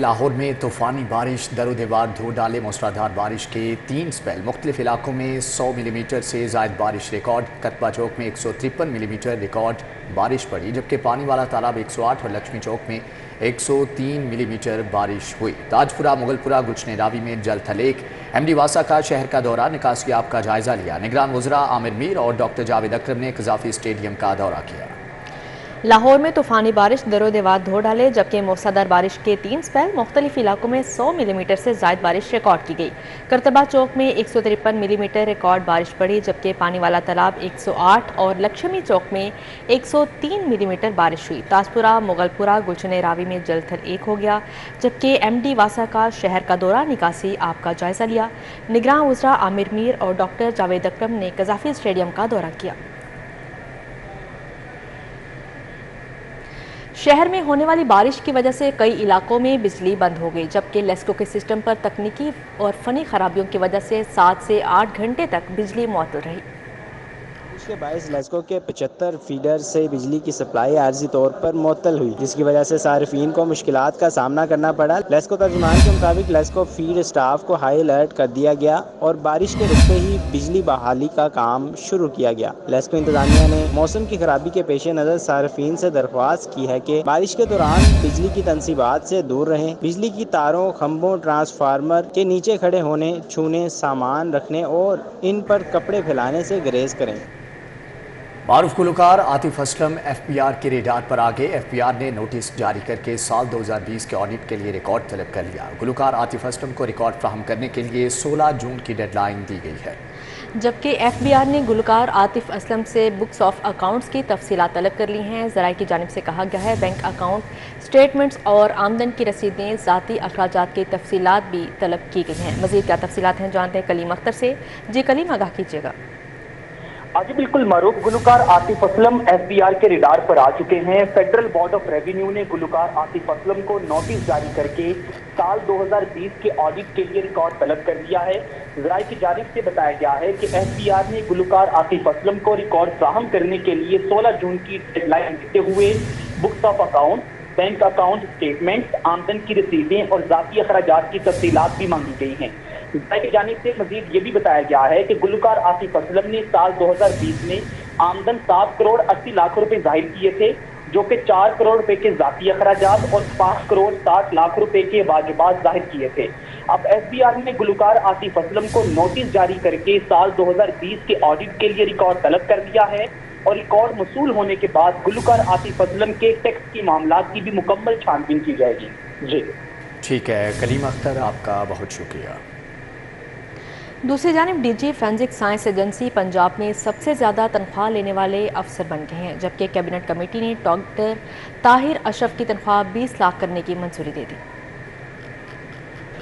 لاہور میں طوفانی بارش در و دیوار دھو ڈالے۔ موسلادھار بارش کے 3 سپیل مختلف علاقوں میں 100 ملی میٹر سے زائد بارش ریکارڈ۔ کتبہ چوک میں 153 ملی میٹر ریکارڈ بارش پڑی، جبکہ پانی والا تالاب 108 اور لکشمی چوک میں 103 ملی میٹر بارش ہوئی۔ تاج پورہ، مغل پورہ، گلشن راوی میں جل تھلیک۔ ایم ڈی واسا کا شہر کا دورہ، نکاسیاب کا جائزہ لیا۔ نگران وزراء عامر میر اور ڈاکٹر جاوید اکرم نے قذافی اسٹیڈیم کا دورہ کیا۔ لاہور میں طوفانی بارش در و دیوار دھو ڈالے، جبکہ موسلادھار بارش کے 3 سپیل مختلف علاقوں میں 100 ملی میٹر سے زائد بارش ریکارڈ کی گئی۔ کرتبہ چوک میں 153 ملی میٹر ریکارڈ بارش پڑی، جبکہ پانی والا تالاب 108 اور لکشمی چوک میں 103 ملی میٹر بارش ہوئی۔ تاج پورہ، مغل پورہ، گلشن راوی میں جل تھل ایک ہو گیا، جبکہ ایم ڈی واسا کا شہر کا دورہ، نکاسی آب کا جائزہ لیا۔ نگران وزراء عامر میر اور ڈاکٹر جاوید اکرم نے قذافی اسٹیڈیم کا دورہ کیا۔ شہر میں ہونے والی بارش کی وجہ سے کئی علاقوں میں بجلی بند ہو گئی، جبکہ لیسکو کے سسٹم پر تکنیکی اور فنی خرابیوں کی وجہ سے 7 سے 8 گھنٹے تک بجلی معطل رہی۔ اس کے باعث لیسکو کے 75 فیڈر سے بجلی کی سپلائی عارضی طور پر معطل ہوئی، جس کی وجہ سے صارفین کو مشکلات کا سامنا کرنا پڑا۔ لیسکو ترجمان کے مطابق لیسکو فیڈ اسٹاف کو ہائی الرٹ کر دیا گیا اور بارش کے رکتے ہی بجلی بحالی کا کام شروع کیا گیا۔ لیسکو انتظامیہ نے موسم کی خرابی کے پیش نظر صارفین سے درخواست کی ہے کہ بارش کے دوران بجلی کی تنصیبات سے دور رہیں، بجلی کی تاروں، کھمبوں، ٹرانسفارمر کے نیچے کھڑے ہونے، چھونے، سامان رکھنے اور ان پر کپڑے پھیلانے سے گریز کریں۔ معروف گلوکار Atif Aslam F B R کے ریڈار پر آگے۔ ایف بی آر نے نوٹس جاری کر کے سال 2020 کے آڈٹ کے لیے ریکارڈ طلب کر لیا۔ گلوکار عاطف اسلم کو ریکارڈ فراہم کرنے کے لیے 16 جون کی ڈیڈ لائن دی گئی ہے، جبکہ ایف بی آر نے گلوکار عاطف اسلم سے بکس آف اکاؤنٹس کی تفصیلات طلب کر لی ہیں۔ ذرائع کی جانب سے کہا گیا ہے بینک اکاؤنٹ اسٹیٹمنٹس اور آمدن کی رسیدیں، ذاتی اخراجات کی تفصیلات بھی طلب کی گئی ہیں۔ مزید کیا تفصیلات ہیں جانتے ہیں کلیم اختر سے۔ جی کلیم، آگاہ کیجیے گا۔ آج بالکل معروف گلوکار Atif Aslam F B R کے ریڈار پر آ چکے ہیں۔ فیڈرل بورڈ آف ریونیو نے گلوکار عاطف اسلم کو نوٹس جاری کر کے سال 2020 کے آڈٹ کے لیے ریکارڈ طلب کر دیا ہے۔ ذرائع کی جانب سے بتایا گیا ہے کہ ایف بی آر نے گلوکار عاطف اسلم کو ریکارڈ فراہم کرنے کے لیے 16 جون کی ڈیڈ لائن دیتے ہوئے books of account, bank account statements, آمدن کی رسیدیں اور ذاتی اخراجات کی تفصیلات بھی مانگی گئی ہیں۔ ذرائع کی جانب سے مزید یہ بھی بتایا گیا ہے کہ گلوکار عاطف اسلم نے سال 2020 میں آمدن 7 کروڑ 80 لاکھ روپے ظاہر کیے تھے، جو کہ 4 کروڑ روپے کے ذاتی اخراجات اور 5 کروڑ 60 لاکھ روپے کے واجبات ظاہر کیے تھے۔ اب ایف بی آر نے گلوکار عاطف اسلم کو نوٹس جاری کر کے سال 2020 کے آڈٹ کے لیے ریکارڈ طلب کر دیا ہے، اور ریکارڈ موصول ہونے کے بعد گلوکار عاطف اسلم کے ٹیکس کی معاملات کی بھی مکمل چھان بین کی جائے گی۔ جی ٹھیک ہے کلیم اختر، آپ کا بہت شکریہ۔ دوسری جانب D G forensic science agency Punjab میں سب سے زیادہ تنخواہ لینے والے افسر بن گئے ہیں، جبکہ کیبنٹ کمیٹی نے ڈاکٹر طاہر اشرف کی تنخواہ 20 لاکھ کرنے کی منظوری دے دی۔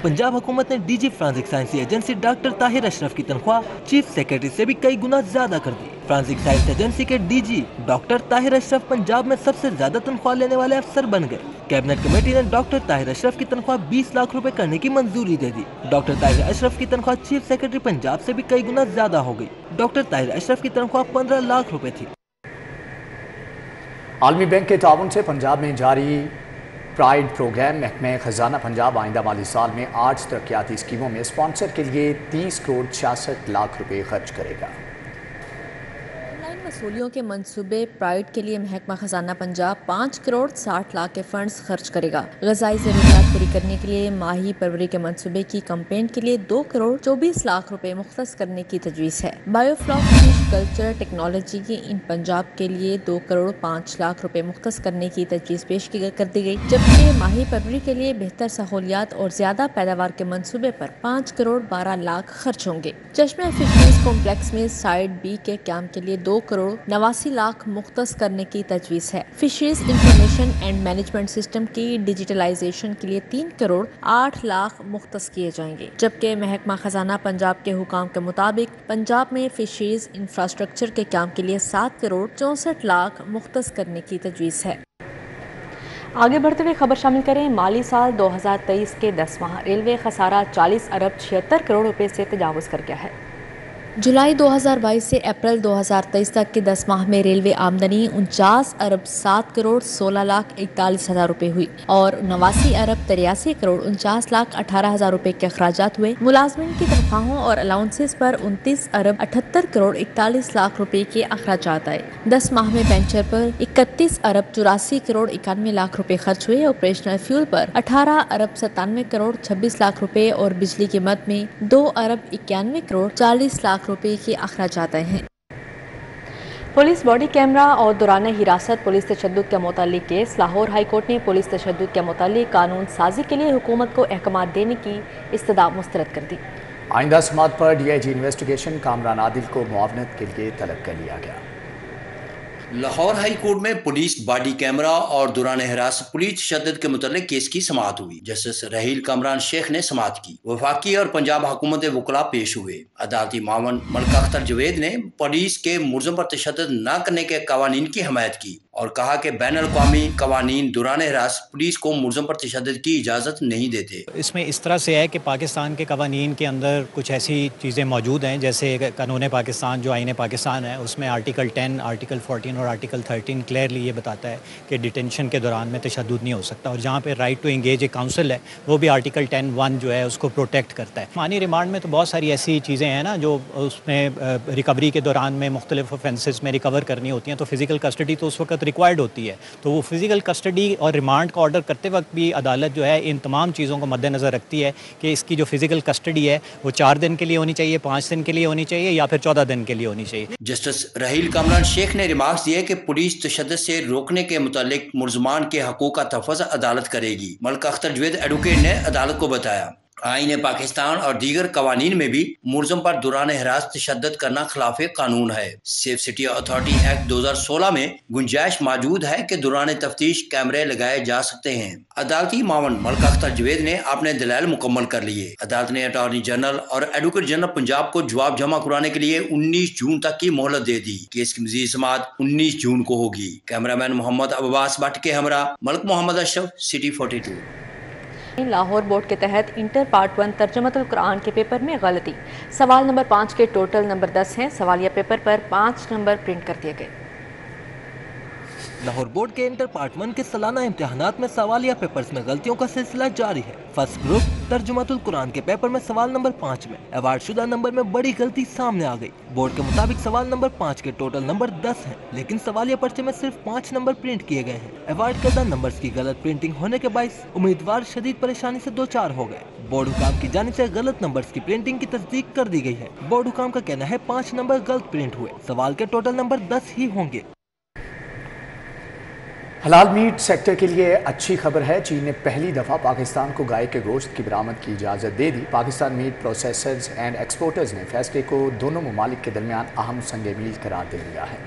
پنجاب حکومت نے D G forensic science agency doctor Tahir Ashraf کی تنخواہ چیف سیکرٹری سے بھی کئی گنا زیادہ کر دی۔ فورینسک سائنس ایجنسی کے ڈی جی ڈاکٹر طاہر اشرف پنجاب میں سب سے زیادہ تنخواہ لینے والے افسر بن گئے۔ کیبنٹ کمیٹی نے ڈاکٹر طاہر اشرف کی تنخواہ 20 لاکھ روپے کرنے کی منظوری دے دی۔ ڈاکٹر طاہر اشرف کی تنخواہ چیف سیکرٹری پنجاب سے بھی کئی گنا زیادہ ہو گئی۔ ڈاکٹر طاہر اشرف کی تنخواہ 15 لاکھ روپے تھی۔ عالمی بینک کے تعاون سے پنجاب میں جاری پرائیڈ پروگرام محکمہ خزانہ پنجاب آئندہ مالی سال میں 8 ترقیاتی اسکیموں میں اسپانسر کے لیے 30 کروڑ 66 لاکھ روپے خرچ کرے گا۔ آن لائن وصولیوں کے منصوبے پرائیڈ کے لیے محکمہ خزانہ پنجاب 5 کروڑ 60 لاکھ کے فنڈز خرچ کرے گا۔ غذائی ضروریات پوری کرنے کے لیے ماہی پروری کے منصوبے کی کمپین کے لیے 2 کروڑ 24 لاکھ روپے مختص کرنے کی تجویز ہے۔ Bio flock fish culture technology کی ان پنجاب کے لیے 2 کروڑ 5 لاکھ روپے مختص کرنے کی تجویز پیش کر دی گئی، جبکہ ماہی پروری کے لیے بہتر سہولیات اور زیادہ پیداوار کے منصوبے پر 5 کروڑ 12 لاکھ خرچ ہوں گے۔ چشمہ فشریز کمپلیکس میں سائٹ بی کے قیام کے لیے 2 کروڑ 89 لاکھ مختص کرنے کی تجویز ہے۔ Fisheries information and management system کی ڈیجیٹلائزیشن کے لیے 3 کروڑ 8 لاکھ مختص کیے جائیں گے، جبکہ محکمہ خزانہ پنجاب کے حکام کے مطابق پنجاب میں فشریز انفراسٹرکچر کے قیام کے لیے 7 کروڑ 64 لاکھ مختص کرنے کی تجویز ہے۔ آگے بڑھتے ہوئے خبر شامل کریں۔ مالی سال 2023 کے 10 ماہ ریلوے خسارہ 40 ارب 76 کروڑ روپے سے تجاوز کر گیا ہے۔ जुलाई 2022 से अप्रैल 2023 तक के 10 माह में रेलवे आमदनी 49 अरब 7 करोड़ 16 लाख 41 हजार रुपए हुई और 89 अरब 83 करोड़ 49 लाख 18 हजार रुपए के अखराजात हुए। मुलाजमिन की तनख्वाहों और अलाउंसेस पर 29 अरब 78 करोड़ 41 लाख रुपए के अखराजात आए। 10 माह में पेंशन पर 31 अरब 84 करोड़ 91 लाख रुपए खर्च हुए। ऑपरेशनल फ्यूल पर 18 अरब 97 करोड़ 26 लाख रुपए और बिजली की मद में 2 अरब 91 करोड़ 40 लाख रुपए के अखराजात आए हैं। पुलिस बॉडी कैमरा और दौरान हिरासत पुलिस तशद्दुद के मुतालिक केस। लाहौर हाई कोर्ट ने पुलिस तशद्दुद के मुतालिक कानून साजी के लिए हुकूमत को अहकाम देने की इस्तदा मुस्तरद कर दी। आइंदा समात पर DIG इन्वेस्टिगेशन कामरान आदिल को मुआवनत के लिए तलब कर लिया गया। लाहौर हाई कोर्ट में पुलिस बॉडी कैमरा और दौरान हिरासत पुलिस तशद्दुद के मुतालिक केस की समाअत हुई। जस्टिस रहील कामरान शेख ने समाअत की। वफाकी और पंजाब हुकूमत वकला पेश हुए। अदालती मामन मलका अख्तर जवेद ने पुलिस के मुलज़म पर तशद्दुद न करने के कवानीन की हमायत की और कहा कि बैनुल-अक़वामी कवानीन दौरान हिरासत पुलिस को मुलज़म पर तशद्दुद की इजाज़त नहीं देते। इसमें इस तरह से है कि पाकिस्तान के कवानीन के अंदर कुछ ऐसी चीज़ें मौजूद हैं, जैसे कानून पाकिस्तान जो आईन पाकिस्तान है उसमें आर्टिकल 10, आर्टिकल 14 और आर्टिकल 13 क्लियरली ये बताता है कि डिटेंशन के दौरान में तशद्दुद नहीं हो सकता। और जहाँ पे right to engage a council है वो भी आर्टिकल 10(1) जो है उसको प्रोटेक्ट करता है। मानी रिमांड में तो बहुत सारी ऐसी चीज़ें हैं ना जो उसमें रिकवरी के दौरान में मुख्तलिफ ऑफेंसेस में रिकवर करनी होती हैं, तो फिज़िकल कस्टडी तो उस वक्त रिक्वायर्ड होती है। तो वो फिज़िकल कस्टडी और रिमांड का ऑर्डर करते वक्त भी अदालत जो है इन तमाम चीज़ों को मद्देनज़र रखती है कि इसकी जो फिज़िकल कस्टडी है वो 4 दिन के लिए होनी चाहिए, 5 दिन के लिए होनी चाहिए या फिर 14 दिन के लिए होनी चाहिए। जस्टिस रहील कामरान शेख ने रिमार्क्स दिए कि पुलिस तशद्दुद से रोकने के मुतालिक मुलज़मान के हकूक़ का तहफ़्फ़ुज़ अदालत करेगी। मलका अख्तर जवेद एडवोकेट ने अदालत को बताया आईन पाकिस्तान और दीगर कवानीन में भी मुलज़म पर दौरान हिरासत तशद्दुद करना खिलाफ कानून है। सेफ सिटी अथॉरिटी एक्ट 2016 में गुंजाइश मौजूद है कि दौरान तफ्तीश कैमरे लगाए जा सकते हैं। अदालती मामन मलका अख्तर जवेद ने अपने दलाइल मुकम्मल कर लिए। अदालत ने अटॉर्नी जनरल और एडवोकेट जनरल पंजाब को जवाब जमा कराने के लिए 19 जून तक की मोहलत दे दी। केस की मज़ीद समाअत 19 जून को होगी। कैमरामैन मोहम्मद अब्बास भट्ट के हमरा मलिक मोहम्मद अशरफ, सिटी 42। लाहौर बोर्ड के तहत इंटर पार्ट 1 तर्जुमतुल कुरान के पेपर में गलती। सवाल नंबर 5 के टोटल नंबर 10 हैं। सवालिया पेपर पर 5 नंबर प्रिंट कर दिए गए। लाहौर बोर्ड के इंटर पार्ट 1 के सालाना इम्तिहानात में सवालिया पेपर्स में गलतियों का सिलसिला जारी है। फर्स्ट ग्रुप तर्जुमतुल कुरान के पेपर में सवाल नंबर 5 में अवार्ड शुदा नंबर में बड़ी गलती सामने आ गई। बोर्ड के मुताबिक सवाल नंबर 5 के टोटल नंबर 10 हैं, लेकिन सवालिया पर्चे में सिर्फ 5 नंबर प्रिंट किए गए हैं। अवार्ड करदा नंबर्स की गलत प्रिंटिंग होने के बायस उम्मीदवार शदीद परेशानी से दो चार हो गए। बोर्ड हुकाम की जानिब से गलत नंबर्स की प्रिंटिंग की तस्दीक कर दी गई है। बोर्ड हुकाम का कहना है 5 नंबर गलत प्रिंट हुए। सवाल के टोटल नंबर 10 ही होंगे। हलाल मीट सेक्टर के लिए अच्छी खबर है। चीन ने पहली दफ़ा पाकिस्तान को गाय के गोश्त की बरामद की इजाज़त दे दी। Pakistan meat processors and exporters ने फैसले को दोनों ममालिक के दरमियान अहम संग मील करार दे दिया है।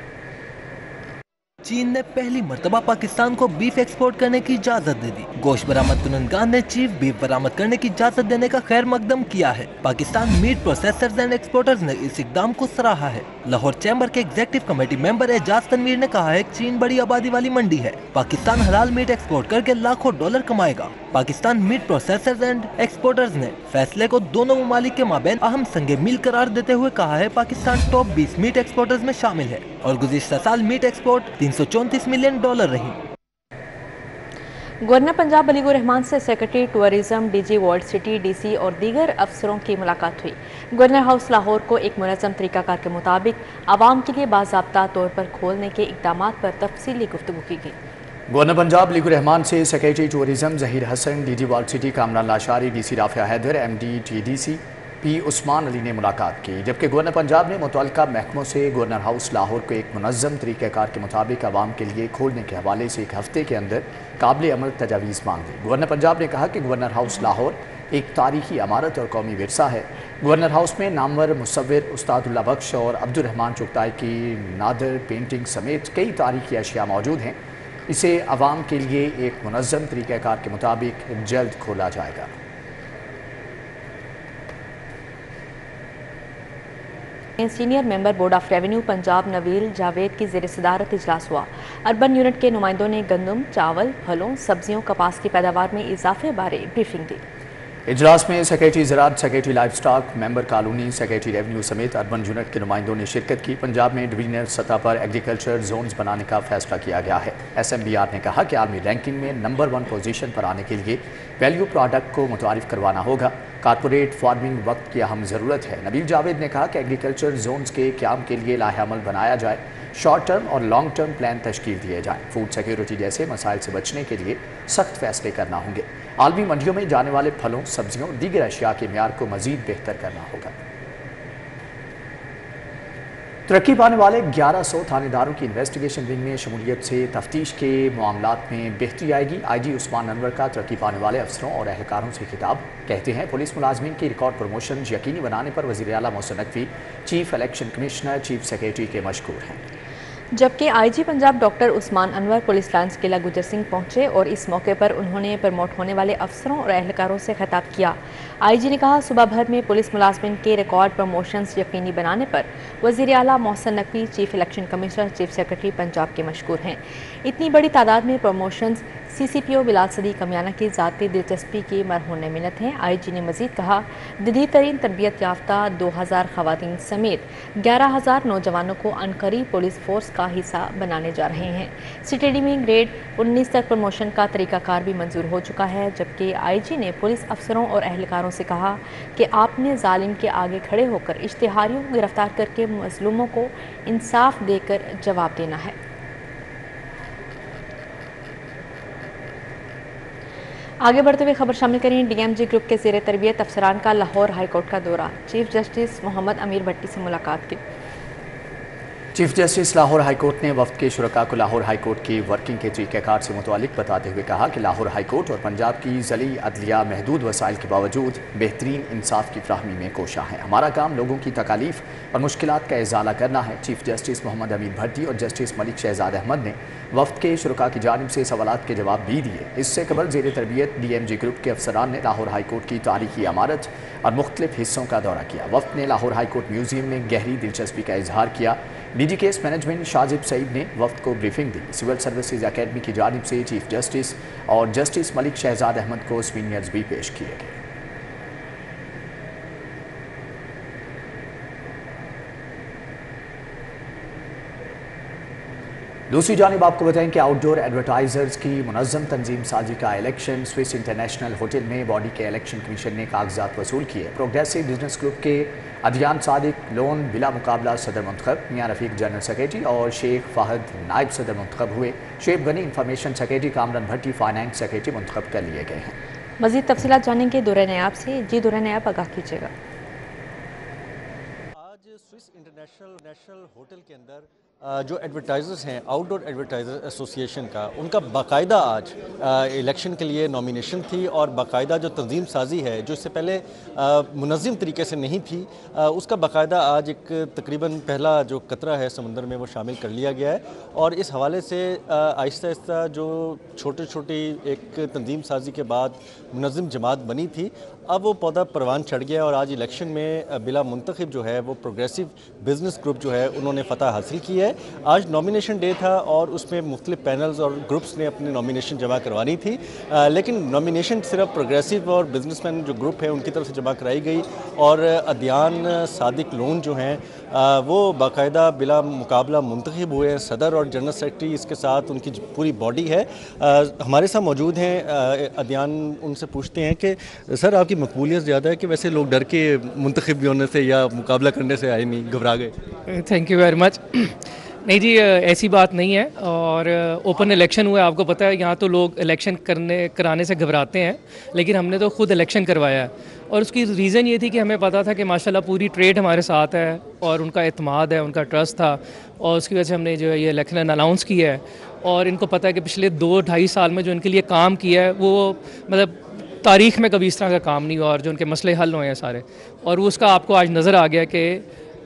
चीन ने पहली मर्तबा पाकिस्तान को बीफ एक्सपोर्ट करने की इजाजत दे दी। गोश्त बरामद कुनंदगान ने चीफ बीफ बरामद करने की इजाजत देने का खैर मकदम किया है। Pakistan meat processors and exporters ने इस इकदाम को सराहा है। लाहौर चैम्बर के executive committee member Ejaz Tanveer ने कहा है कि चीन बड़ी आबादी वाली मंडी है। पाकिस्तान हलाल मीट एक्सपोर्ट करके लाखों डॉलर कमाएगा। Pakistan meat processors and exporters ने फैसले को दोनों ममालिक के माबैन अहम संगे मील करार देते हुए कहा है पाकिस्तान टॉप 20 मीट एक्सपोर्टर्स में शामिल है और गुज़िश्ता साल मीट एक्सपोर्ट $334 मिलियन रही। गवर्नर पंजाब अलीगुर रहमान से secretary tourism, DG world city, DC और दीगर अफसरों की मुलाकात हुई। गवर्नर हाउस लाहौर को एक मुनज़्ज़म तरीक़ाकार के मुताबिक आवाम के लिए बाज़ाब्ता तौर पर खोलने के इक़दामात पर तफसीली गुफ्तगू की गई। गवर्नर पंजाब अलीगुर रहमान से secretary tourism Zaheer Hassan, DG world city Kamran Lashari, DC Rafia Haider, MD TDC P Usman Ali ने मुलाकात की। जबकि गवर्नर पंजाब ने मुतल्लिका महकमों से गवर्नर हाउस लाहौर को एक मुनज़्ज़म तरीक़ाकार के मुताबिक आवाम के लिए खोलने के हवाले से 1 हफ्ते के अंदर काबिल अमल तजावीज़ मांग दी। गवर्नर पंजाब ने कहा कि गवर्नर हाउस लाहौर एक तारीखी अमारत और कौमी विरसा है। गवर्नर हाउस में नामवर मुसव्विर उस्तादुल्लाह बख्श और अब्दुर्रहमान चुगताई की नादर पेंटिंग समेत कई तारीखी अशिया मौजूद हैं। इसे आवाम के लिए एक मुनज़्ज़म तरीक़ाकार के मुताबिक जल्द खोला जाएगा। Senior member board of revenue Punjab Naveel Javed की ज़ेर सदारत इजलास हुआ। अर्बन यूनिट के नुमाइंदों ने गंदम, चावल, फलों, सब्जियों, कपास की पैदावार में इजाफे बारे ब्रीफिंग दी। इजलास में सेक्रेटरी ज़राअत, secretary livestock, member colony, secretary revenue समेत अर्बन यूनिट के नुमाइंदों ने शिरकत की। पंजाब में डिवीजनल सतह पर एग्रीकल्चर जोन्स बनाने का फैसला किया गया है। SMBR ने कहा कि आलमी रैंकिंग में नंबर 1 पोजीशन पर आने के लिए वैल्यू प्रोडक्ट को मुतारिफ करवाना होगा। कारपोरेट फार्मिंग वक्त की अहम ज़रूरत है। नबील जावेद ने कहा कि एग्रीकल्चर जोन्स के क़याम के लिए लाहेअमल बनाया जाए, शॉर्ट टर्म और लॉन्ग टर्म प्लान तश्कील दिए जाएँ। फूड सिक्योरिटी जैसे मसाइल से बचने के लिए सख्त फैसले करना होंगे। आलमी मंडियों में जाने वाले फलों, सब्जियों, दीगर अशिया के म्यार को मजीद बेहतर करना होगा। तरक्की पाने वाले 1100 थानेदारों की इन्वेस्टिगेशन विंग में शमूलियत से तफ्तीश के मामलात में बेहतरी आएगी। IG उस्मान अनवर का तरक्की पाने वाले अफसरों और एहलकारों से खिताब। कहते हैं पुलिस मुलाजमीन की रिकॉर्ड प्रमोशन यकीनी बनाने पर वज़ीर आला Mohsin Naqvi, chief election commissioner, chief secretary के मशकूर हैं। जबकि IG Punjab doctor Usman Anwar police lines Qila Gujar Singh पहुंचे और इस मौके पर उन्होंने प्रमोट होने वाले अफसरों और एहलकारों से खिताब किया। IG ने कहा सुबह भर में पुलिस मुलाजमिन के रिकॉर्ड प्रमोशंस यकीनी बनाने पर वज़ीर आला Mohsin Naqvi, chief election commissioner, chief secretary Punjab के मशकूर हैं। इतनी बड़ी तादाद में प्रमोशंस CCPO बिलाल सदी कमियाना की ज़ाती दिलचस्पी की मरहून मिन्नत हैं। IG ने मज़ीद कहा जदीद तरीन तरबियत याफ्ता 2000 ख़वातीन समेत 11,000 नौजवानों को अनकरीब पुलिस फोर्स का हिस्सा बनाने जा रहे हैं। CTD में ग्रेड 19 तक प्रमोशन का तरीक़ाकार भी मंजूर हो चुका है। जबकि IG ने पुलिस अफसरों और एहलकारों से कहा कि आपने जालिम के आगे खड़े होकर इश्तिहारियों को गिरफ्तार करके मज़लूमों को इंसाफ देकर जवाब देना है। आगे बढ़ते हुए खबर शामिल करें। DMG ग्रुप के ज़ेर तरबियत अफसरान का लाहौर हाई कोर्ट का दौरा। चीफ जस्टिस मोहम्मद अमीर भट्टी से मुलाकात की। Chief justice Lahore high court ने वफ्द के शुरका को लाहौर हाई कोर्ट की वर्किंग के तरीक़ाकार से मुतअल्लिक़ बताते हुए कहा कि लाहौर हाई कोर्ट और पंजाब की ज़ली अदलिया महदूद वसाइल के बावजूद बेहतरीन इंसाफ की फ्राहमी में कोशा है। हमारा काम लोगों की तकालीफ और मुश्किलात का इज़ाला करना है। चीफ जस्टिस मोहम्मद अमीर भट्टी और जस्टिस मलिक शहजाद अहमद ने वफ्द के शुरका की जानिब से सवालात के जवाब भी दिए। इससे कबल ज़ेर तरबियत DMG ग्रुप के अफसरान ने लाहौर हाई कोर्ट की तारीखी इमारत और मुख्तलिफ हिस्सों का दौरा किया। वफ्द ने लाहौर हाई कोर्ट म्यूज़ियम में गहरी दिलचस्पी का इजहार किया। DG case management Shajib Saeed ने वफ्द को ब्रीफिंग दी। सिविल सर्विसेज अकेडमी की जानिब से चीफ जस्टिस और जस्टिस मलिक शहजाद अहमद को सीनियर्स भी पेश किए गए। दूसरी जानिब आपको बताएं कि आउटडोर एडवर्टाइजर्स की मुनज़्ज़म तंजीम साजी का इलेक्शन स्विस इंटरनेशनल होटल में बॉडी के इलेक्शन कमीशन ने कागजात वसूल किए। प्रोग्रेसिव बिजनेस ग्रुप के अदियान सादिक लोन बिला मुकाबला सदर मुंतखब, मियां रफीक जनरल सेक्रेटरी और शेख फाहद नायब सदर मुंतखब हुए। शेब गनी इंफॉर्मेशन सेक्रेटरी, कामरान भट्टी फाइनेंस सेक्रेटरी मुंतखब कर लिए गए हैं। मज़ीद तफसीलात जानेंगे दुर्र नयाब से। जी दुर्र नयाब, आगाह कीजिएगा। आज स्विस इंटरनेशनल होटल के अंदर जो एडवर्टाइज़र्स हैं, आउटडोर एडवर्टाइज़र एसोसिएशन का, उनका बाकायदा आज इलेक्शन के लिए नॉमिनेशन थी और बाकायदा जो तंजीम साजी है जो इससे पहले मुनज़्ज़म तरीके से नहीं थी, उसका बाकायदा आज एक तकरीबन पहला जो कतरा है समंदर में वो शामिल कर लिया गया है। और इस हवाले से आहिस्ता आहिस्ता जो छोटी छोटी एक तंजीम साजी के बाद मुनज़्ज़म जमात बनी थी, अब वो पौधा परवान चढ़ गया और आज इलेक्शन में बिला मुंतखब जो है वो प्रोग्रेसिव बिजनेस ग्रुप जो है उन्होंने फ़तह हासिल की है। आज नॉमिनेशन डे था और उसमें मुख्तलिफ पैनल्स और ग्रुप्स ने अपनी नॉमिनेशन जमा करवानी थी, लेकिन नॉमिनेशन सिर्फ प्रोग्रेसिव और बिजनेसमैन जो ग्रुप है उनकी तरफ से जमा कराई गई और अदियान सादिक लोन जो हैं वो बाकायदा बिला मुकाबला मुंतखब हुए हैं। सदर और जनरल सेक्रेटरी इसके साथ उनकी पूरी बॉडी है। हमारे साथ मौजूद हैं अदियान, उनसे पूछते हैं कि सर आपकी मकबूलियत ज़्यादा है कि वैसे लोग डर के मुंतखब भी होने से या मुकाबला करने से आए नहीं, घबरा गए? Thank you very much. नहीं जी, ऐसी बात नहीं है और ओपन इलेक्शन हुआ है, आपको पता है यहाँ तो लोग इलेक्शन कराने से घबराते हैं, लेकिन हमने तो खुद इलेक्शन करवाया है और उसकी रीज़न ये थी कि हमें पता था कि माशाल्लाह पूरी ट्रेड हमारे साथ है और उनका एतमाद है, उनका ट्रस्ट था और उसकी वजह से हमने जो है ये इलेक्शन अनाउंस किया है। और इनको पता है कि पिछले 2-2.5 साल में जो इनके लिए काम किया है वो मतलब तारीख़ में कभी इस तरह का काम नहीं हुआ और जो उनके मसले हल हुए हैं सारे, और वो उसका आपको आज नज़र आ गया कि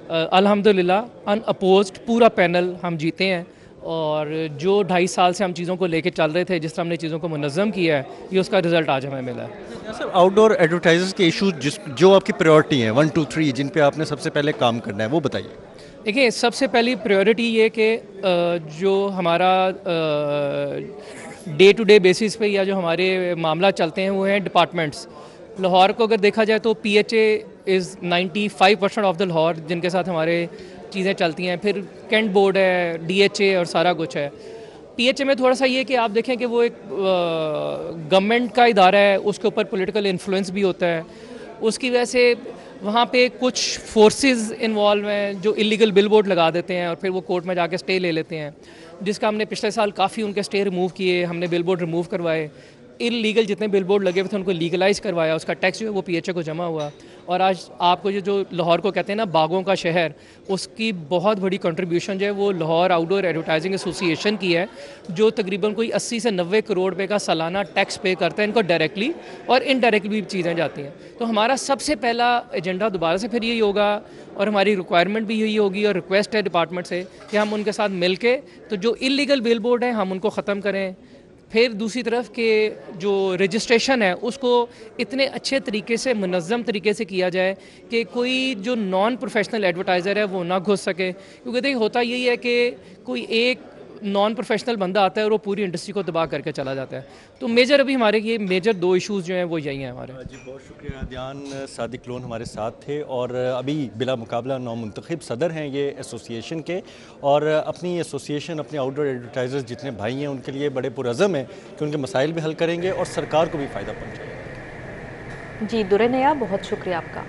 अल्हम्दुलिल्लाह अनअपोज्ड पूरा पैनल हम जीते हैं। और जो 2.5 साल से हम चीज़ों को लेके चल रहे थे, जिस तरह हमने चीज़ों को मुनज़्ज़म किया है, ये उसका रिज़ल्ट आज हमें मिला है। सर, आउटडोर एडवर्टाइजर्स के इशूज़ जो आपकी प्रायोरिटी हैं 1, 2, 3 जिन पे आपने सबसे पहले काम करना है वो बताइए। देखिए, सबसे पहली प्रायोरिटी ये कि जो हमारा डे टू डे बेसिस पे या जो हमारे मामला चलते हैं वो हैं डिपार्टमेंट्स, लाहौर को अगर देखा जाए तो PHA is 95% of the Lahore जिनके साथ हमारे चीज़ें चलती हैं। फिर कैंट बोर्ड है, DHA और सारा कुछ है। PHA में थोड़ा सा ये कि आप देखें कि वो एक गवर्नमेंट का इदारा है, उसके ऊपर पॉलिटिकल इन्फ्लुएंस भी होता है। उसकी वजह से वहाँ पे कुछ फोर्सेस इन्वॉल्व हैं जो इलीगल बिल बोर्ड लगा देते हैं और फिर वो कोर्ट में जाके स्टे ले लेते हैं, जिसका हमने पिछले साल काफ़ी उनके स्टे रिमूव किए, हमने बिल बोर्ड रिमूव करवाए। इलीगल जितने बिल बोर्ड लगे हुए थे उनको लीगलाइज़ करवाया, उसका टैक्स जो है वो PHA को जमा हुआ। और आज आपको जो लाहौर को कहते हैं ना बागों का शहर, उसकी बहुत बड़ी कंट्रीब्यूशन जो है वो लाहौर आउटडोर एडवर्टाइजिंग एसोसिएशन की है, जो तकरीबन कोई 80 से 90 करोड़ रुपए का सालाना टैक्स पे करता है इनको डायरेक्टली, और इनडायरेक्टली भी चीज़ें जाती हैं। तो हमारा सबसे पहला एजेंडा दोबारा से फिर यही होगा, और हमारी रिक्वायरमेंट भी यही होगी और रिक्वेस्ट है डिपार्टमेंट से कि हम उनके साथ मिल के तो जो इलीगल बिल बोर्ड हैं हम उनको ख़त्म करें। फिर दूसरी तरफ के जो रजिस्ट्रेशन है उसको इतने अच्छे तरीके से मुनज़्ज़म तरीके से किया जाए कि कोई जो नॉन प्रोफेशनल एडवर्टाइज़र है वो ना घुस सके, क्योंकि देखिए होता यही है कि कोई एक नॉन प्रोफेशनल बंदा आता है और वो पूरी इंडस्ट्री को तबाह करके चला जाता है। तो मेजर अभी हमारे ये मेजर 2 इश्यूज़ जो हैं वो यही हैं हमारे। जी बहुत शुक्रिया अदयान सादिक लोन हमारे साथ थे, और अभी बिला मुकाबला नौमुंतखब सदर हैं ये एसोसिएशन के, और अपनी एसोसिएशन अपने आउटडोर एडवर्टाइज़र्स जितने भाई हैं उनके लिए बड़े पुरज़म हैं कि उनके मसाइल भी हल करेंगे और सरकार को भी फ़ायदा पहुँचाएंगे। जी दुरे नया, बहुत शुक्रिया आपका।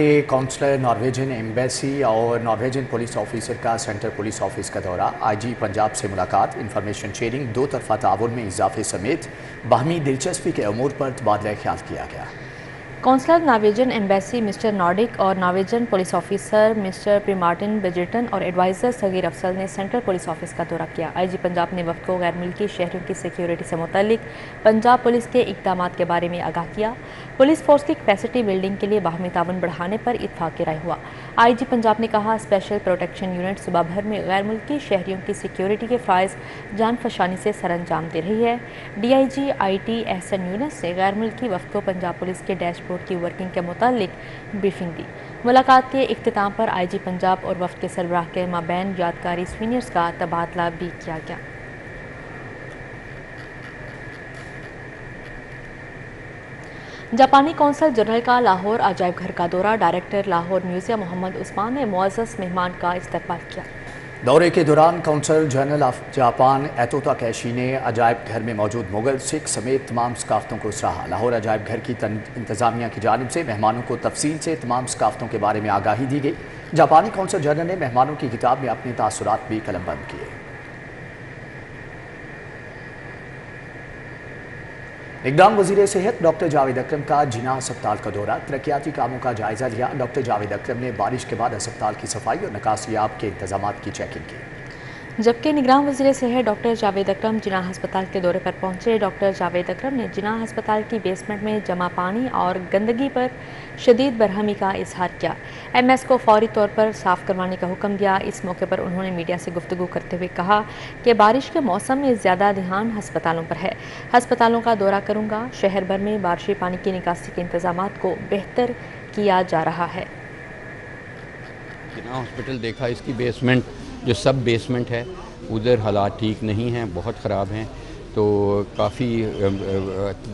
काउंसलर नॉर्वेजियन एम्बेसी और नॉर्वेजियन पुलिस ऑफिसर का सेंट्रल पुलिस ऑफिस का दौरा, IG पंजाब से मुलाकात, इंफॉर्मेशन शेयरिंग, 2 तरफ़ा ताउन में इजाफे समेत बाहमी दिलचस्पी के अमूर पर तबादला ख्याल किया गया। Counsellor Norwegian embassy mister Nordic और नॉर्वेजियन पुलिस ऑफिसर मिस्टर प्रीमार्टिन बेजिटन और एडवाइज़र सगीर अफसल ने सेंट्रल पुलिस ऑफिस का दौरा किया। IG पंजाब ने वफ़द को गैर मुल्की शहरियों की सिक्योरिटी से मुतल्लिक पंजाब पुलिस के इक़दामात के बारे में आगाह किया। पुलिस फोर्स की कैपेसिटी बिल्डिंग के लिए बाहमी ताउन बढ़ाने पर इत्तफाक़ राय हुआ। IG पंजाब ने कहा स्पेशल प्रोटेक्शन यूनिट सुबह भर में गैर मुल्की शहरियों की सिक्योरिटी के फ़राइज़ जान फशानी से सरअंजाम दे रही है। DIG IT एहसन यूनुस ने गैर मुल्की वफ़द को पंजाब पुलिस के डैशबोर्ड की वर्किंग के मुतालिक ब्रीफिंग दी। मुलाकात के इख्तिताम पर IG पंजाब और वफ़द के सरबराह के माबैन यादगारी स्वीनियर्स का तबादला भी किया गया। जापानी कौंसल जनरल का लाहौर अजायब घर का दौरा, डायरेक्टर लाहौर म्यूज़ियम मोहम्मद उस्मान ने मुअज़्ज़ज़ मेहमान का इस्तकबाल किया। दौरे के दौरान कौंसल जनरल ऑफ जापान एतोता कैशी ने अजायब घर में मौजूद मुगल, सिख समेत तमाम सकाफ़तों को सराहा। लाहौर अजायब घर की इंतज़ामिया की जानिब से मेहमानों को तफसील से तमाम सकाफ़तों के बारे में आगाही दी गई। जापानी कौंसल जनरल ने मेहमानों की किताब में अपने तासुरात भी कलमबंद किए। निगरान वज़ीर सेहत डॉक्टर जावेद अकरम का जिना अस्पताल का दौरा, तरक्याती कामों का जायज़ा लिया। डॉक्टर जावेद अकरम ने बारिश के बाद अस्पताल की सफाई और निकासियाब के इंतजामात की चेकिंग की। जबकि निगरान वज़ीर सेहत डॉक्टर जावेद अकरम जिना अस्पताल के दौरे पर पहुंचे। डॉक्टर जावेद अकरम ने जिना अस्पताल की बेसमेंट में जमा पानी और गंदगी पर शदीद बरहमी का इजहार किया। MS को फौरी तौर पर साफ़ करवाने का हुक्म दिया। इस मौके पर उन्होंने मीडिया से गुफ्तगू करते हुए कहा कि बारिश के मौसम में ज़्यादा ध्यान अस्पतालों पर है। अस्पतालों का दौरा करूँगा। शहर भर में बारिशी पानी की निकासी के इंतजामात को बेहतर किया जा रहा है। जिना हॉस्पिटल देखा, इसकी बेसमेंट जो सब बेसमेंट है उधर हालात ठीक नहीं हैं, बहुत ख़राब हैं। तो काफ़ी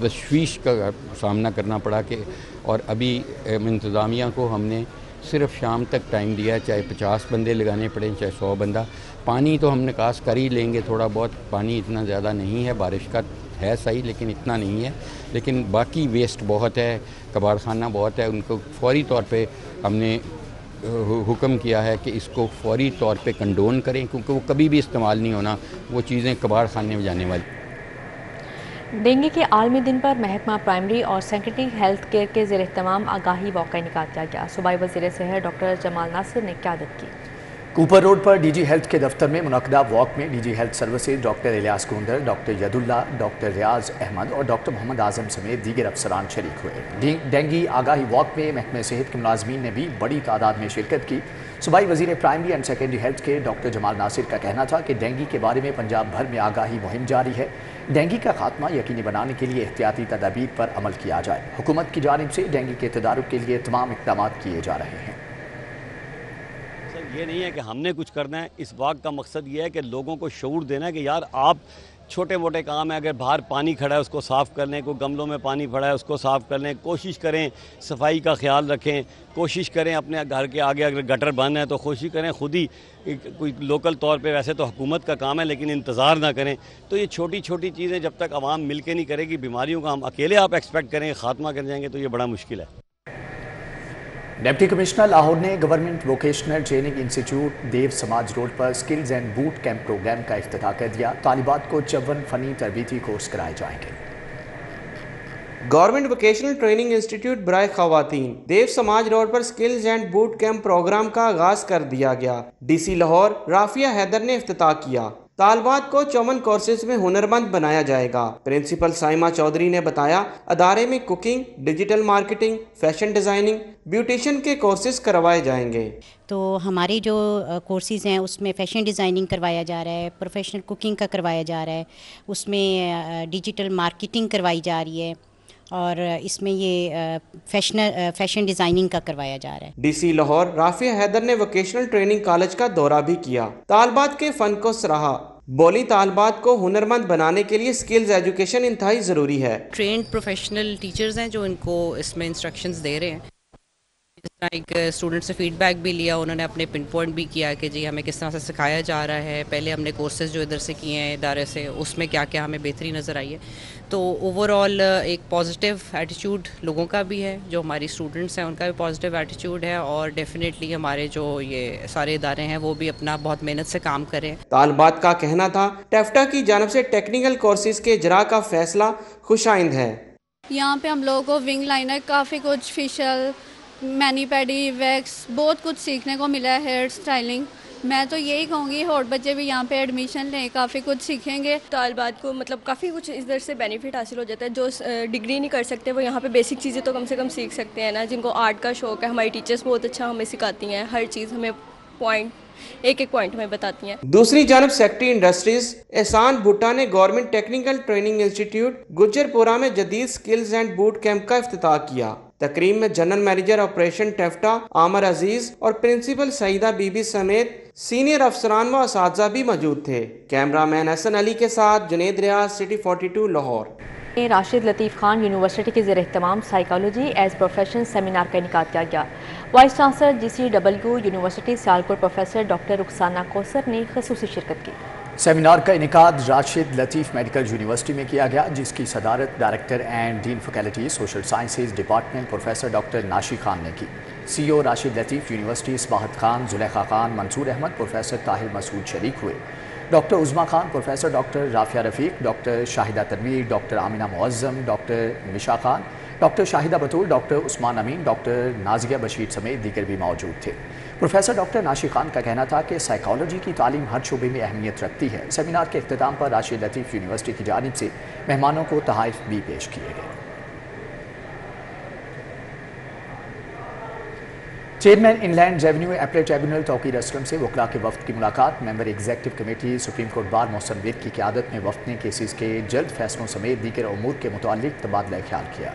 तशवीश का सामना करना पड़ा कि, और अभी इंतज़ामिया को हमने सिर्फ शाम तक टाइम दिया, चाहे 50 बंदे लगाने पड़े चाहे 100 बंदा। पानी तो हम निकास कर ही लेंगे, थोड़ा बहुत पानी इतना ज़्यादा नहीं है, बारिश का है सही लेकिन इतना नहीं है। लेकिन बाकी वेस्ट बहुत है, कबाड़ खाना बहुत है, उनको फौरी तौर पे हमने हुक्म किया है कि इसको फौरी तौर पे कंडोन करें, क्योंकि वो कभी भी इस्तेमाल नहीं होना, वो चीज़ें कबाड़ खाने में जाने वाली। डेंगू के आलमी दिन पर महकमा प्राइमरी और सेकेंडरी हेल्थ केयर के ज़ेर एहतमाम आगाही वॉक निकाल दिया गया। सूबाई वज़ीर सेहत डॉक्टर जमाल नासिर ने क़यादत की। कूपर रोड पर DG हेल्थ के दफ्तर में मुनक़दा वॉक में DG health services doctor Ilyas Kundar, doctor Yadullah, doctor Riaz Ahmed और डॉक्टर मोहम्मद आज़म समेत दीगर अफसरान शरीक हुए। डेंगी आगाही वॉक में महकमे सेहत के मुलाजमीन ने भी बड़ी तादाद में शिरकत की। सूबाई वज़ीर प्राइमरी एंड सेकेंडरी हेल्थ के डॉक्टर जमाल नासिर का कहना था कि डेंगी के बारे में पंजाब भर में आगाही मुहिम जारी है। डेंगी का खात्मा यकीनी बनाने के लिए एहतियाती तदाबीर पर अमल किया जाए। हुकूमत की जानिब से डेंगी के तदारुक के लिए तमाम इक़दाम किए जा रहे हैं। ये नहीं है कि हमने कुछ करना है, इस वाक़ का मकसद ये है कि लोगों को शऊर देना है कि यार आप چھوٹے موٹے کام ہیں، اگر باہر پانی کھڑا ہے اس کو صاف کر لیں، کوئی گملوں میں پانی پڑا ہے اس کو صاف کر لیں، کوشش کریں صفائی کا خیال رکھیں، کوشش کریں اپنے گھر کے آگے اگر گٹر بند ہے تو کوشش کریں خود ہی کوئی لوکل طور پہ، ویسے تو حکومت کا کام ہے لیکن انتظار نہ کریں. تو یہ چھوٹی چھوٹی چیزیں جب تک عوام مل کے نہیں کرے گی، بیماریوں کا ہم اکیلے آپ ایکسپیکٹ کریں خاتمہ کر جائیں گے تو یہ بڑا مشکل ہے. ڈپٹی کمشنر لاہور نے government vocational training institute Dev Samaj road پر skills and boot camp programme کا افتتاح کر دیا. طالبات کو 54 فنی تربیتی کورس کرائے جائیں گے. گورنمنٹ ووکیشنل ٹریننگ انسٹیٹیوٹ برائے خواتین دیو سماج روڈ پر skills and boot camp programme کا آغاز کر دیا گیا. ڈی سی لاہور رافیہ حیدر نے افتتاح کیا. طالبات کو 54 کورسز میں ہنرمند بنایا جائے گا. پرنسپل سائمہ چودھری نے بتایا ادارے میں cooking, digital marketing, fashion designing, beautician کے کورسز کروائے جائیں گے. تو ہمارے جو کورسز ہیں اس میں فیشن ڈیزائننگ کروایا جا رہا ہے، پروفیشنل کوکنگ کا کروایا جا رہا ہے، اس میں ڈیجیٹل مارکیٹنگ کروائی جا رہی ہے، اور اس میں یہ فیشن ڈیزائننگ کا کروایا جا رہا ہے. ڈی سی لاہور رافیہ حیدر نے ووکیشنل ٹریننگ کالج کا دورہ بھی کیا. طالبات کے فن کو سراہا. بولی طالبات کو ہنرمند بنانے کے لیے سکلز ایجوکیشن انتہائی ضروری ہے. ٹرینڈ پروفیشنل ٹیچرز ہیں جو ان کو اس میں انسٹرکشنز دے رہے ہیں. اس طرح ایک اسٹوڈنٹ سے فیڈ بیک بھی لیا، انہوں نے اپنے پن پوائنٹ بھی کیا کہ جی ہمیں کس طرح سے سکھایا جا رہا ہے. پہلے ہم نے کورسز جو ادھر سے کیے ہیں ادارے سے، اس میں کیا کیا ہمیں بہتری نظر آئی ہے. تو اوور آل ایک پازیٹیو ایٹیچیوڈ لوگوں کا بھی ہے، جو ہماری اسٹوڈنٹس ہیں ان کا بھی پازیٹیو ایٹیچیوڈ ہے، اور ڈیفینیٹلی ہمارے جو یہ سارے ادارے ہیں وہ بھی اپنا بہت محنت سے کام کریں. طالبات کا کہنا تھا ٹیفٹا کی جانب سے ٹیکنیکل کورسز کے اجراء کا فیصلہ خوش آئند ہے. یہاں پہ ہم لوگوں کو ونگ لائنر، کافی کچھ فیشل، مینی پیڈی، ویکس، بہت کچھ سیکھنے کو ملا ہے. ہیئر سٹائلنگ، میں تو یہی کہوں گی اور بچے بھی یہاں پہ ایڈمیشن لیں، کافی کچھ سیکھیں گے. طالبات کو مطلب کافی کچھ ادھر سے بینیفٹ حاصل ہو جاتا ہے. جو ڈگری نہیں کر سکتے وہ یہاں پہ بیسک چیزیں تو کم سے کم سیکھ سکتے ہیں نا. جن کو آرٹ کا شوق ہے، ہماری ٹیچرس بہت اچھا ہمیں سکھاتی ہیں، ہر چیز ہمیں ایک پوائنٹ میں بتاتی ہیں. دوسری جانب سیکٹری انڈسٹریز احسان بھٹا نے گورنمنٹ ٹیکنیکل ٹریننگ انسٹیٹیوٹ گجر پورہ میں جدید سکلز اینڈ بوٹ کیمپ کا افتتاح کیا. تقریب میں جنرل مینیجر آپریشن ٹیفٹا عامر عزیز اور پرنسپل سعیدہ بی بی سمیت سینئر افسران و اساتذہ بھی موجود تھے. کیمرہ مین حسن علی کے ساتھ جنید ریاض، سٹی 42 لاہور. راشد لطیف خان یونیورسٹی کے زیر اہتمام سائیکالوجی ایز پروفیشن سیمینار کا انعقاد کیا گیا. Vice chancellor GCW university Sialkot professor doctor Rukhsana Kausar نے خصوصی شرکت کی. سیمینار کا انعقاد راشد لطیف میڈیکل یونیورسٹی میں کیا گیا، جس کی صدارت director and dean faculty social sciences department professor doctor Nashi Khan نے کی. CEO Rashid Latif university Isbahat Khan, Zulekha Khan, Mansoor Ahmed, professor Tahir Masood شریک ہوئے. Doctor Uzma Khan, professor doctor Rafia Rafiq, doctor Shahida Tanveer, doctor Amna Moazzam, doctor Misha Khan, doctor Shahida Batool, doctor Usman Amin, doctor Nazia Bashir سمیت دیگر بھی موجود تھے. پروفیسر ڈاکٹر ناشی خان کا کہنا تھا کہ سائیکالوجی کی تعلیم ہر شعبے میں اہمیت رکھتی ہے. سیمینار کے اختتام پر راشد لطیف یونیورسٹی کی جانب سے مہمانوں کو تحائف بھی پیش کیے گئے. Chairman in land revenue appellate tribunal Tauqeer Aslam سے وکلاء کے وفد کی ملاقات. Member executive committee supreme court bar Mohsin Virk کی قیادت میں وفد نے کیسز کے جلد فیصلوں سمیت دیگر امور کے متعلق تبادلہ خیال کیا.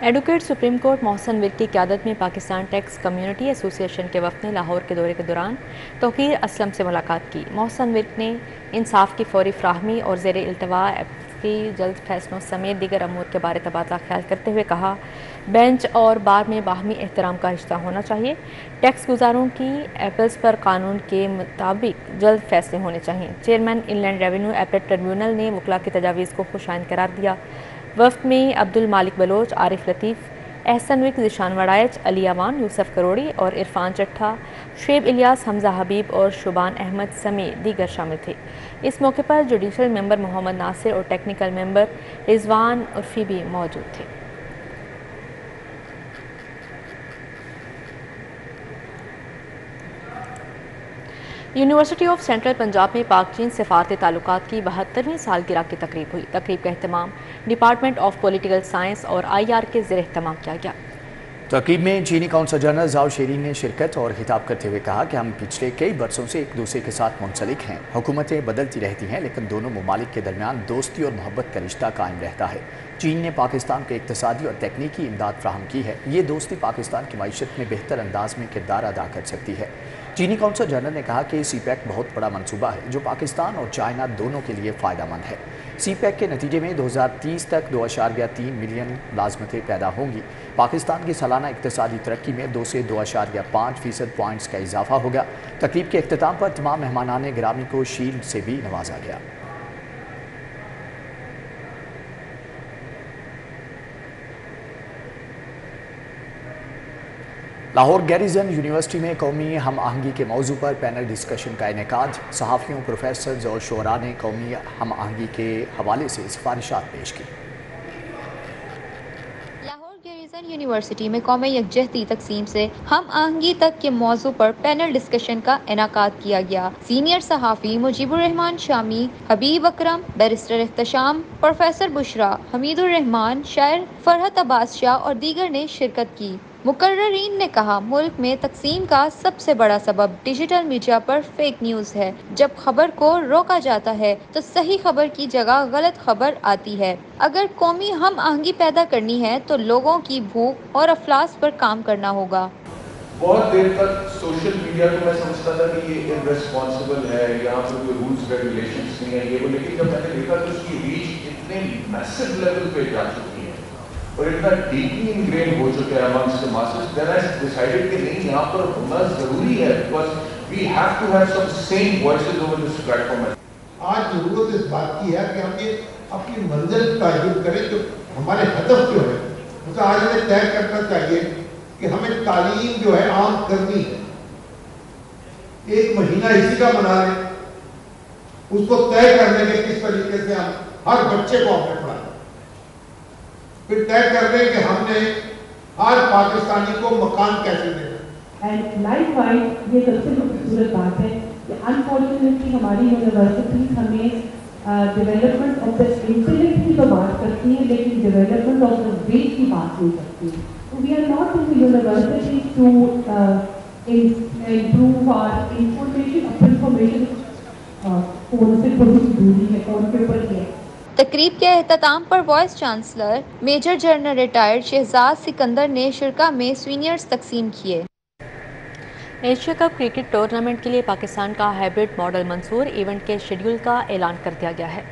ایڈوکیٹ سپریم کورٹ محسن ورک کی قیادت میں پاکستان ٹیکس کمیونٹی ایسوسی ایشن کے وفد نے لاہور کے دورے کے دوران توقیر اسلم سے ملاقات کی. محسن ورک نے انصاف کی فوری فراہمی اور زیر التوا کی جلد فیصلوں سمیت دیگر امور کے بارے تبادلہ خیال کرتے ہوئے کہا بینچ اور بار میں باہمی احترام کا رشتہ ہونا چاہیے. ٹیکس گزاروں کی ایپلز پر قانون کے مطابق جلد فیصلے ہونے چاہیے. Chairman in land revenue appellate tribunal نے وکلاء کی تجاویز کو خوش آئند قرار دیا. وفد میں عبد المالک بلوچ، عارف لطیف، احسن وک، ذیشان وڑائچ، علی امان، یوسف کروڑی اور عرفان چٹھا، شعیب الیاس، حمزہ حبیب اور شبان احمد سمیت دیگر شامل تھے. اس موقع پر جوڈیشل ممبر محمد ناصر اور ٹیکنیکل ممبر رضوان عرفی بھی موجود تھے. یونیورسٹی آف سینٹرل پنجاب میں پاک چین سفارتی تعلقات کی 72ویں سالگرہ کی تقریب ہوئی. تقریب کا اہتمام ڈپارٹمنٹ آف پولیٹیکل سائنس اور IR کے زیر اہتمام کیا گیا. तकरीब में चीनी कौंसल जनरल जाओ शेरीन ने शिरकत और खिताब करते हुए कहा कि हम पिछले कई बरसों से एक दूसरे के साथ मुंसलिक हैं। हुकूमतें बदलती रहती हैं लेकिन दोनों ममालिक के दरमियान दोस्ती और मोहब्बत का रिश्ता कायम रहता है। चीन ने पाकिस्तान को इक़्तिसादी और तकनीकी इमदाद फराहम की है। ये दोस्ती पाकिस्तान की मईशत में बेहतर अंदाज में किरदार अदा कर सकती है। चीनी कौंसल जनरल ने कहा कि CPEC बहुत बड़ा मनसूबा है जो पाकिस्तान और चाइना दोनों के लिए फ़ायदेमंद है। CPEC के नतीजे में 2030 तक 2.3 मिलियन मुलाज़मतें पैदा होंगी। पाकिस्तान की सालाना इक़्तिसादी तरक्की में 2 से 2.5% पॉइंट्स का इजाफा होगा। तकरीब के अख्ताम पर तमाम मेहमानान गिरामी को शील्ड से भी नवाजा गया। लाहौर गैरिजन यूनिवर्सिटी में कौमी हम आहंगी के मौजू पर पैनल डिस्कशन का इनेकाद। सहाफ़ियों, प्रोफेसर्स और शोरा ने कौमी हम आहंगी के हवाले से सिफारिशात पेश की। लाहौर गैरिजन यूनिवर्सिटी में कौमी यकजहती तकसीम से हम आहंगी तक के मौजू पर पैनल डिस्कशन का इनेकाद किया गया। सीनियर सहाफ़ी मुजीबुर रहमान शामी, हबीब अकरम, बैरिस्टर एहतशाम, प्रोफेसर बुशरा, हमीदुर रहमान, शायर फरहत अब्बास शाह और दीगर ने शिरकत की। मुकर्ररीन ने कहा, मुल्क में तकसीम का सबसे बड़ा सबब डिजिटल मीडिया पर फेक न्यूज़ है। जब खबर को रोका जाता है तो सही खबर की जगह गलत खबर आती है। अगर कौमी हम आहंगी पैदा करनी है तो लोगों की भूख और अफलास पर काम करना होगा। बहुत देर तक सोशल मीडिया को मैं समझता था कि ये इररेस्पॉन्सिबल है, यहाँ पर कोई रूल्स रेगुलेशंस नहीं है ये वो, लेकिन जब मैंने देखा तो उसकी रीच इतने मैसिव लेवल पे जा चुकी है और इतना डीपली इनग्रेन हो चुका है amongst the masses, then I decided कि नहीं, यहाँ पर होना जरूरी है because we have to have some same voices over this platform. आज जरूरत इस बात की है कि हम ये अपनी मंजिल तायद करें, जो हमारे हदफ जो है उसका आज हमें तय करना चाहिए कि हमें तालीम जो है आम करनी है। एक महीना इसी का बना लें, उसको तय करने के किस तरीके से हम हर बच्चे को हमने पढ़ाना, फिर तय कर लें कि हमने हर पाकिस्तानी को मकान कैसे देना। एंड लाइकवाइज ये सबसे खूबसूरत बात है कि अनफॉर्चुनेटली हमारी यूनिवर्सिटी हमें डेवलपमेंट ऑफ द इंटेलेक्ट की तो बात करती है लेकिन डेवलपमेंट ऑफ द ब्रेन की बात नहीं करती है। We are not in the university to improve our information phone से थोड़ी दूरी है, फोन के ऊपर है। तकरीब के अख्ताम पर vice chancellor major general retired Shahzad Sikandar ने शिरका में सीनियर्स तकसीम किए। एशिया कप क्रिकेट टूर्नामेंट के लिए पाकिस्तान का हाइब्रिड मॉडल मंजूर, इवेंट के शेड्यूल का ऐलान कर दिया गया है।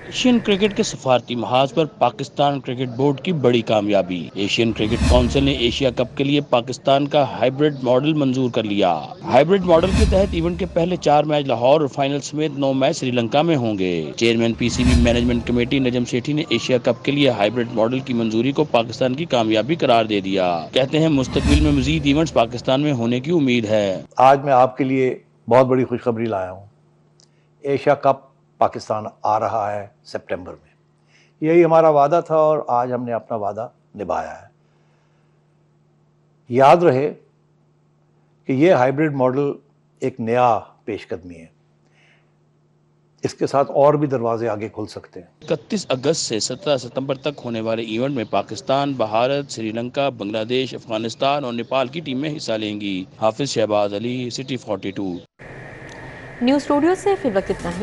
एशियन क्रिकेट के सफारती महाज पर पाकिस्तान क्रिकेट बोर्ड की बड़ी कामयाबी। एशियन क्रिकेट काउंसिल ने एशिया कप के लिए पाकिस्तान का हाइब्रिड मॉडल मंजूर कर लिया। हाइब्रिड मॉडल के तहत इवेंट के पहले 4 मैच लाहौर और फाइनल समेत 9 मैच श्रीलंका में होंगे। Chairman PCB management committee Najam Sethi ने एशिया कप के लिए हाइब्रिड मॉडल की मंजूरी को पाकिस्तान की कामयाबी करार दे दिया। कहते हैं मुस्तकबिल में मजीद इवेंट्स पाकिस्तान में होने की उम्मीद है। आज मैं आपके लिए बहुत बड़ी खुशखबरी लाया हूँ। एशिया कप पाकिस्तान आ रहा है सितंबर में। यही हमारा वादा था और आज हमने अपना वादा निभाया है। याद रहे कि ये हाइब्रिड मॉडल एक नया पेशकदमी है, इसके साथ और भी दरवाजे आगे खुल सकते हैं। 31 अगस्त से 17 सितंबर तक होने वाले इवेंट में पाकिस्तान, भारत, श्रीलंका, बांग्लादेश, अफगानिस्तान और नेपाल की टीमें हिस्सा लेंगी। Hafiz Shahbaz Ali, City 42। News studio से फिर वक्त इतना ही।